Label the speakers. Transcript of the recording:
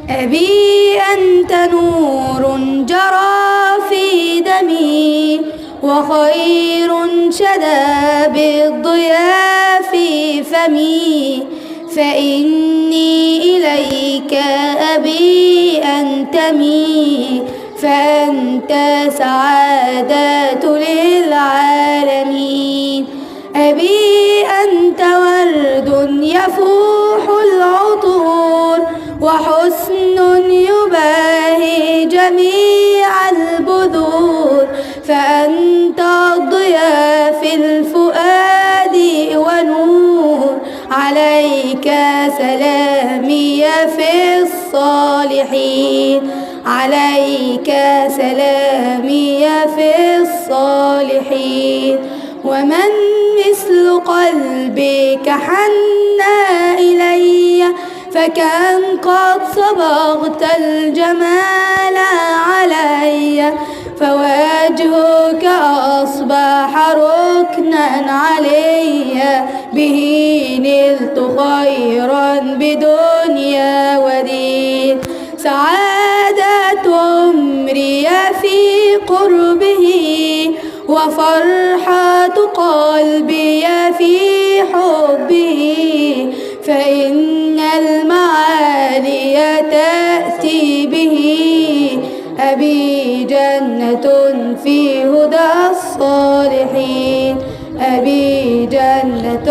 Speaker 1: أبي أنت نور جرى في دمي وخير شدا بالضياء في فمي، فإني إليك أبي أنتمي، فأنت سعادة للعالمين. أبي أنت ورد يفوح العطور وحسن يباهي جميع البذور، فأنت الضياء في الفؤاد ونور، عليك سلامي في الصالحين، عليك سلامي في الصالحين. ومن مثل قلبك حنى إلي، فكم قد صبغت الجمال علي، فوجهك أصبح ركنا علي، به نلت خيرا بدنيا ودين. سعادة عمري في قربه، وفرحة قلبي في حبه، فإن المعالي تأتي به، أبي جنة في هدى الصالحين، أبي جنة